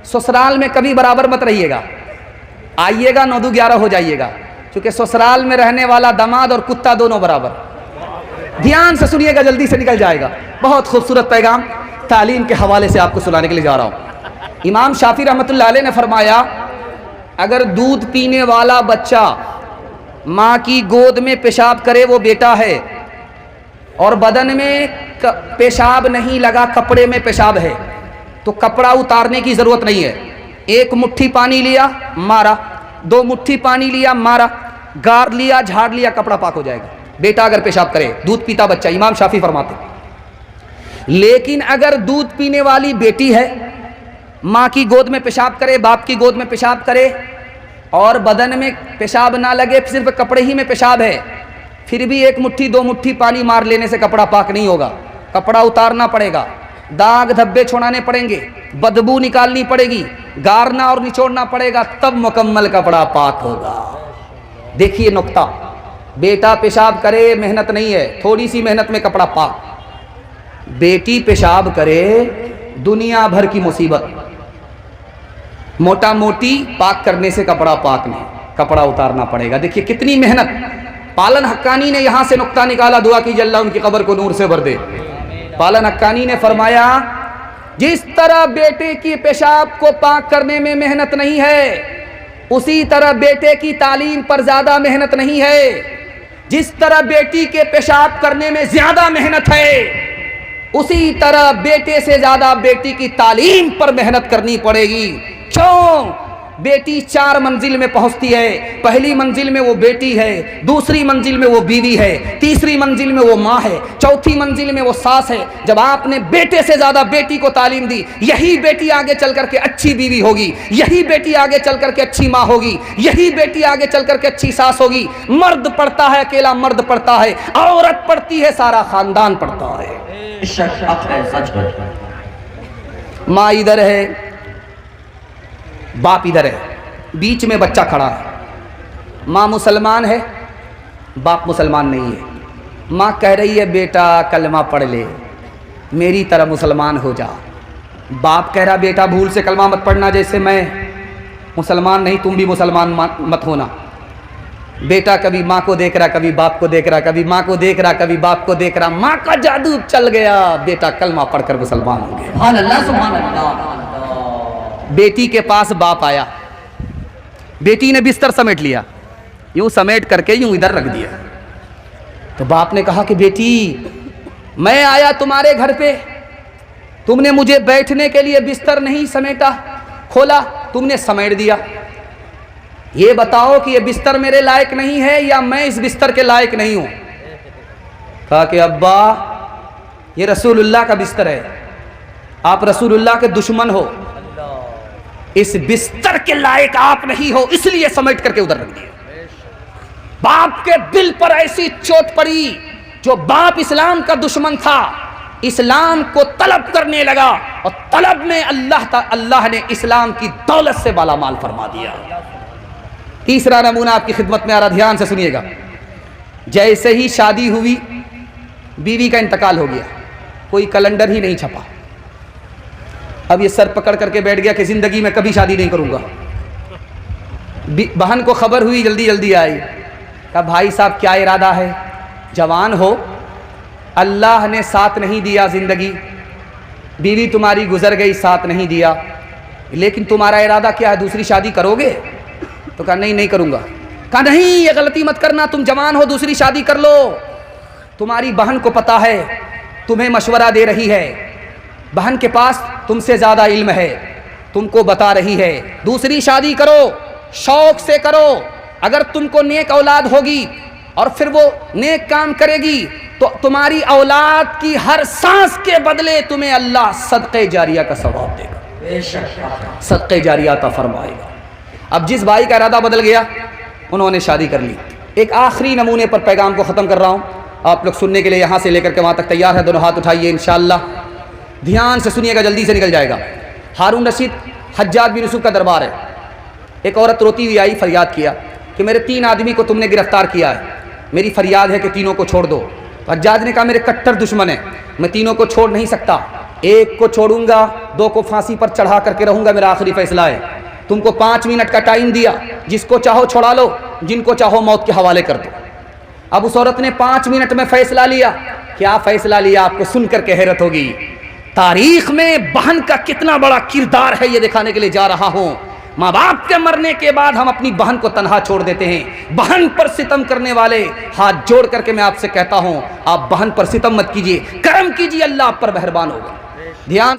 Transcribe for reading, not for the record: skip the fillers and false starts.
ससुराल में कभी बराबर मत रहिएगा, आइएगा 9-11 हो जाइएगा, क्योंकि ससुराल में रहने वाला दामाद और कुत्ता दोनों बराबर। ध्यान से सुनिएगा, जल्दी से निकल जाएगा। बहुत खूबसूरत पैगाम तालीम के हवाले से आपको सुनाने के लिए जा रहा हूँ। इमाम शाफी रहमतुल्लाह अलैह ने फरमाया, अगर दूध पीने वाला बच्चा माँ की गोद में पेशाब करे वो बेटा है, और बदन में पेशाब नहीं लगा, कपड़े में पेशाब है, तो कपड़ा उतारने की ज़रूरत नहीं है। एक मुट्ठी पानी लिया मारा, 2 मुट्ठी पानी लिया मारा, गार लिया झाड़ लिया, कपड़ा पाक हो जाएगा। बेटा अगर पेशाब करे, दूध पीता बच्चा, इमाम शाफी फरमाते। लेकिन अगर दूध पीने वाली बेटी है, माँ की गोद में पेशाब करे, बाप की गोद में पेशाब करे, और बदन में पेशाब ना लगे, सिर्फ कपड़े ही में पेशाब है, फिर भी 1 मुट्ठी 2 मुट्ठी पानी मार लेने से कपड़ा पाक नहीं होगा। कपड़ा उतारना पड़ेगा, दाग धब्बे छोड़ाने पड़ेंगे, बदबू निकालनी पड़ेगी, गारना और निचोड़ना पड़ेगा, तब मुकम्मल कपड़ा पाक होगा। देखिए नुक्ता, बेटा पेशाब करे मेहनत नहीं है, थोड़ी सी मेहनत में कपड़ा पाक। बेटी पेशाब करे दुनिया भर की मुसीबत, मोटा मोटी पाक करने से कपड़ा पाक नहीं, कपड़ा उतारना पड़ेगा। देखिए कितनी मेहनत। पालन हक्कानी ने यहाँ से नुक्ता निकाला, दुआ कीजिए अल्लाह उनकी कब्र को नूर से भर दे। पालन हक्कानी ने फरमाया, जिस तरह बेटे की पेशाब को पाक करने में मेहनत नहीं है, उसी तरह बेटे की तालीम पर ज़्यादा मेहनत नहीं है। जिस तरह बेटी के पेशाब करने में ज़्यादा मेहनत है, उसी तरह बेटे से ज़्यादा बेटी की तालीम पर मेहनत करनी पड़ेगी। क्यों? बेटी 4 मंजिल में पहुंचती है। पहली मंजिल में वो बेटी है, दूसरी मंजिल में वो बीवी है, तीसरी मंजिल में वो माँ है, चौथी मंजिल में वो सास है। जब आपने बेटे से ज़्यादा बेटी को तालीम दी, यही बेटी आगे चल करके अच्छी बीवी होगी, यही बेटी आगे चल करके अच्छी माँ होगी, यही बेटी आगे चल करके अच्छी सास होगी। मर्द पढ़ता है, अकेला मर्द पढ़ता है, औरत पढ़ती है, सारा खानदान पढ़ता है। सच है। माँ इधर है, बाप इधर है, बीच में बच्चा खड़ा है। माँ मुसलमान है, बाप मुसलमान नहीं है। माँ कह रही है बेटा कलमा पढ़ ले, मेरी तरह मुसलमान हो जा। बाप कह रहा बेटा भूल से कलमा मत पढ़ना, जैसे मैं मुसलमान नहीं तुम भी मुसलमान मत होना। बेटा कभी माँ को देख रहा, कभी बाप को देख रहा, कभी माँ को देख रहा, कभी बाप को देख रहा। माँ का जादू चल गया, बेटा कलमा पढ़कर मुसलमान हो गया। सुभान अल्लाह, सुभान अल्लाह। बेटी के पास बाप आया, बेटी ने बिस्तर समेट लिया, यूं समेट करके यूं इधर रख दिया। तो बाप ने कहा कि बेटी मैं आया तुम्हारे घर पे, तुमने मुझे बैठने के लिए बिस्तर नहीं समेटा, खोला, तुमने समेट दिया। ये बताओ कि ये बिस्तर मेरे लायक नहीं है या मैं इस बिस्तर के लायक नहीं हूं? कहा कि अब्बा ये रसूलुल्लाह का बिस्तर है, आप रसूलुल्लाह के दुश्मन हो, इस बिस्तर के लायक आप नहीं हो, इसलिए समेट करके उधर रख दिया। बाप के दिल पर ऐसी चोट पड़ी, जो बाप इस्लाम का दुश्मन था, इस्लाम को तलब करने लगा, और तलब में अल्लाह ने इस्लाम की दौलत से बालामाल फरमा दिया। तीसरा नमूना आपकी खिदमत में आ रहा, ध्यान से सुनिएगा। जैसे ही शादी हुई, बीवी का इंतकाल हो गया, कोई कैलेंडर ही नहीं छपा। अब ये सर पकड़ करके बैठ गया कि ज़िंदगी में कभी शादी नहीं करूँगा। बहन को खबर हुई, जल्दी जल्दी आई, कहा भाई साहब क्या इरादा है? जवान हो, अल्लाह ने साथ नहीं दिया ज़िंदगी, बीवी तुम्हारी गुजर गई, साथ नहीं दिया, लेकिन तुम्हारा इरादा क्या है, दूसरी शादी करोगे? तो कहा नहीं नहीं करूँगा। कहा नहीं, ये गलती मत करना, तुम जवान हो, दूसरी शादी कर लो। तुम्हारी बहन को पता है, तुम्हें मशवरा दे रही है, बहन के पास तुमसे ज़्यादा इल्म है, तुमको बता रही है दूसरी शादी करो, शौक से करो। अगर तुमको नेक औलाद होगी और फिर वो नेक काम करेगी, तो तुम्हारी औलाद की हर सांस के बदले तुम्हें अल्लाह सदक़े जारिया का सवाब देगा, सदक़े जारिया अता फरमाएगा। अब जिस भाई का इरादा बदल गया, उन्होंने शादी कर ली। एक आखिरी नमूने पर पैगाम को ख़त्म कर रहा हूँ, आप लोग सुनने के लिए यहाँ से लेकर के वहाँ तक तैयार है? दोनों हाथ उठाइए इंशाअल्लाह, ध्यान से सुनिएगा, जल्दी से निकल जाएगा। हारून रशीद हज्जाज बिन यूसुफ का दरबार है। एक औरत रोती हुई आई, फरियाद किया कि मेरे 3 आदमी को तुमने गिरफ्तार किया है, मेरी फरियाद है कि तीनों को छोड़ दो। तो हज्जाज ने कहा मेरे कट्टर दुश्मन है, मैं तीनों को छोड़ नहीं सकता, ایک کو چھوڑوں گا، دو کو پھانسی پر چڑھا کر کے رہوں گا، میرا آخری فیصلہ ہے۔ تم کو 5 منٹ کا ٹائم دیا، جس کو چاہو چھوڑا لو، جن کو چاہو موت کے حوالے کر دو۔ اب اس عورت نے 5 منٹ میں فیصلہ لیا۔ کیا فیصلہ لیا؟ آپ کو سن کر کے حیرت ہوگی۔ تاریخ میں بہن کا کتنا بڑا کردار ہے یہ دکھانے کے لیے جا رہا ہوں۔ ماں باپ کے مرنے کے بعد ہم اپنی بہن کو تنہا چھوڑ دیتے ہیں۔ بہن پر ستم کرنے والے، ہاتھ جوڑ کر کے میں آپ سے کہتا ہوں، آپ بہن پر ستم مت کیجیے، کرم کیجیے، اللہ آپ پر مہربان ہوگا۔ دھیان